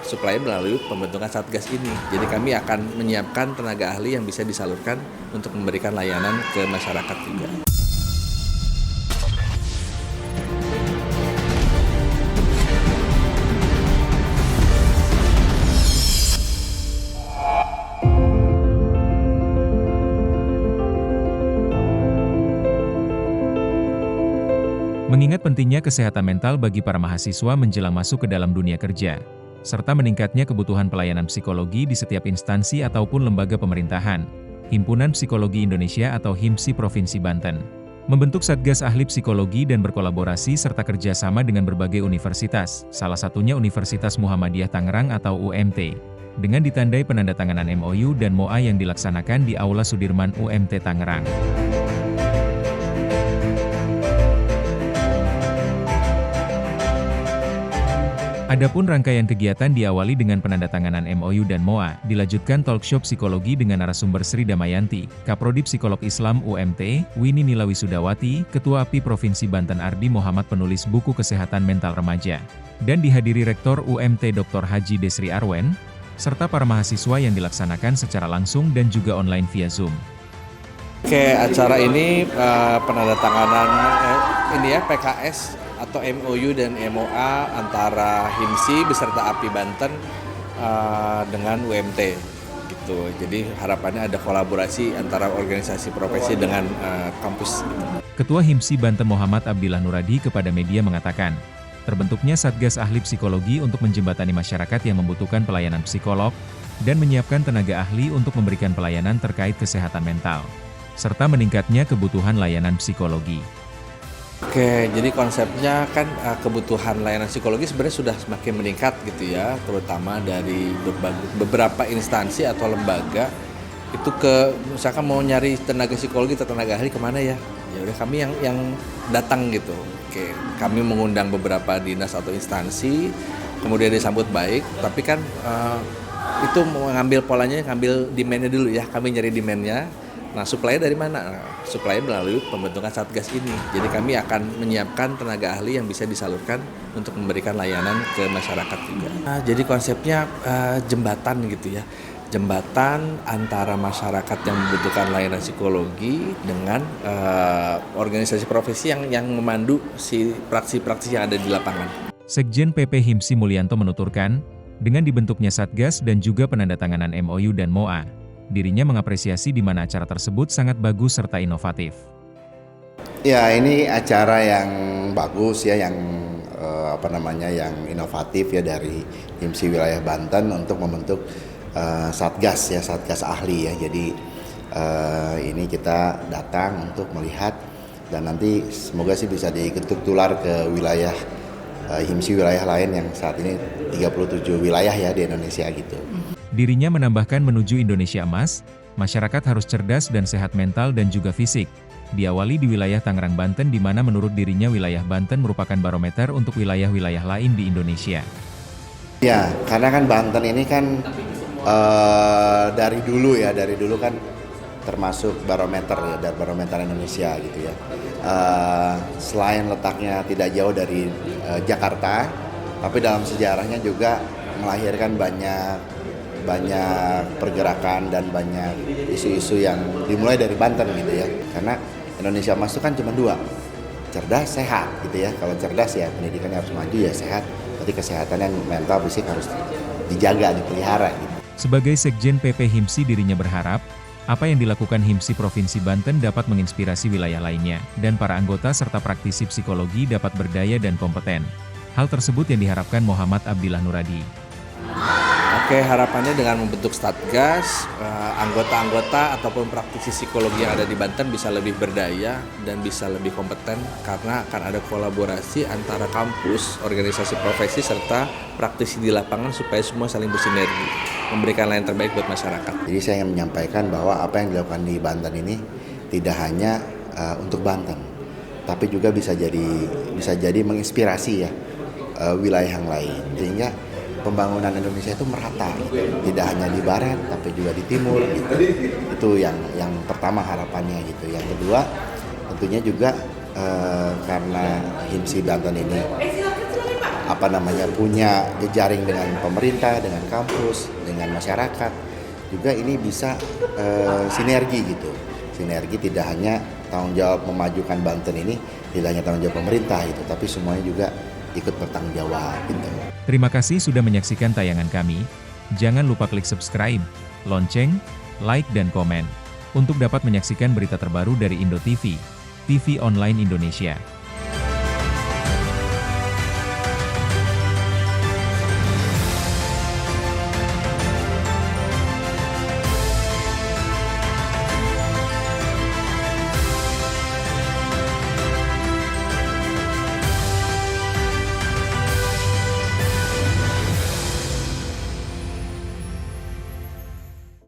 supply melalui pembentukan Satgas ini. Jadi kami akan menyiapkan tenaga ahli yang bisa disalurkan untuk memberikan layanan ke masyarakat juga. Mengingat pentingnya kesehatan mental bagi para mahasiswa menjelang masuk ke dalam dunia kerja, serta meningkatnya kebutuhan pelayanan psikologi di setiap instansi ataupun lembaga pemerintahan, Himpunan Psikologi Indonesia atau HIMSI Provinsi Banten membentuk Satgas Ahli Psikologi dan berkolaborasi serta kerjasama dengan berbagai universitas, salah satunya Universitas Muhammadiyah Tangerang atau UMT, dengan ditandai penandatanganan MOU dan MOA yang dilaksanakan di Aula Sudirman UMT Tangerang. Adapun rangkaian kegiatan diawali dengan penandatanganan MOU dan MOA, dilanjutkan talkshow psikologi dengan narasumber Sri Damayanti, Kaprodi Psikolog Islam UMT, Winnie Nilawisudawati, Ketua API Provinsi Banten Ardi Muhammad penulis buku Kesehatan Mental Remaja, dan dihadiri Rektor UMT Dr. Haji Desri Arwen, serta para mahasiswa yang dilaksanakan secara langsung dan juga online via Zoom. Oke, acara ini penandatanganan PKS atau MOU dan MOA antara HIMSI beserta API Banten dengan UMT gitu. Jadi harapannya ada kolaborasi antara organisasi profesi dengan kampus. Ketua HIMSI Banten Muhammad Abdillah Nuradi kepada media mengatakan, terbentuknya Satgas Ahli Psikologi untuk menjembatani masyarakat yang membutuhkan pelayanan psikolog dan menyiapkan tenaga ahli untuk memberikan pelayanan terkait kesehatan mental, serta meningkatnya kebutuhan layanan psikologi. Oke, jadi konsepnya kan kebutuhan layanan psikologi sebenarnya sudah semakin meningkat gitu ya, terutama dari beberapa instansi atau lembaga itu misalkan mau nyari tenaga psikologi atau tenaga ahli kemana ya? Ya udah kami yang datang gitu. Oke, kami mengundang beberapa dinas atau instansi, kemudian disambut baik, tapi kan itu mengambil polanya, ngambil demand-nya dulu ya, kami nyari demand-nya. Nah, supply dari mana? Supply melalui pembentukan Satgas ini. Jadi kami akan menyiapkan tenaga ahli yang bisa disalurkan untuk memberikan layanan ke masyarakat juga. Nah, jadi konsepnya jembatan gitu ya. Jembatan antara masyarakat yang membutuhkan layanan psikologi dengan organisasi profesi yang memandu si praksi-praksi yang ada di lapangan. Sekjen PP HIMSI Mulyanto menuturkan, dengan dibentuknya Satgas dan juga penandatanganan MOU dan MOA, dirinya mengapresiasi di mana acara tersebut sangat bagus serta inovatif. Ya, ini acara yang bagus ya, yang yang inovatif ya dari HIMSI Wilayah Banten untuk membentuk Satgas ya, Satgas Ahli ya. Jadi ini kita datang untuk melihat dan nanti semoga sih bisa diikut tular ke wilayah HIMSI wilayah lain yang saat ini 37 wilayah ya di Indonesia gitu. Dirinya menambahkan menuju Indonesia Emas, masyarakat harus cerdas dan sehat mental dan juga fisik. Diawali di wilayah Tangerang, Banten di mana menurut dirinya wilayah Banten merupakan barometer untuk wilayah-wilayah lain di Indonesia. Ya, karena kan Banten ini kan dari dulu kan termasuk barometer ya, dari barometer Indonesia gitu ya. Selain letaknya tidak jauh dari Jakarta, tapi dalam sejarahnya juga melahirkan banyak pergerakan dan banyak isu-isu yang dimulai dari Banten gitu ya. Karena Indonesia Emas itu kan cuma dua, cerdas, sehat gitu ya. Kalau cerdas ya pendidikannya harus maju, ya sehat, berarti kesehatan yang mental fisik harus dijaga, dipelihara gitu. Sebagai Sekjen PP HIMSI dirinya berharap, apa yang dilakukan HIMSI Provinsi Banten dapat menginspirasi wilayah lainnya, dan para anggota serta praktisi psikologi dapat berdaya dan kompeten. Hal tersebut yang diharapkan Muhammad Abdillah Nuradi. Oke, harapannya dengan membentuk Satgas, anggota-anggota ataupun praktisi psikologi yang ada di Banten bisa lebih berdaya dan bisa lebih kompeten karena akan ada kolaborasi antara kampus, organisasi profesi, serta praktisi di lapangan supaya semua saling bersinergi, memberikan layanan terbaik buat masyarakat. Jadi saya ingin menyampaikan bahwa apa yang dilakukan di Banten ini tidak hanya untuk Banten, tapi juga bisa jadi menginspirasi ya wilayah yang lain, sehingga pembangunan Indonesia itu merata, gitu. Tidak hanya di barat tapi juga di timur gitu. Itu yang pertama harapannya gitu. Yang kedua tentunya juga karena HIMSI Banten ini punya jejaring dengan pemerintah, dengan kampus, dengan masyarakat, juga ini bisa sinergi gitu. Sinergi tidak hanya tanggung jawab memajukan Banten ini, tidak hanya tanggung jawab pemerintah gitu, tapi semuanya juga ikut bertanggung jawab gitu. Terima kasih sudah menyaksikan tayangan kami. Jangan lupa klik subscribe, lonceng, like dan komen untuk dapat menyaksikan berita terbaru dari Indo TV, TV online Indonesia.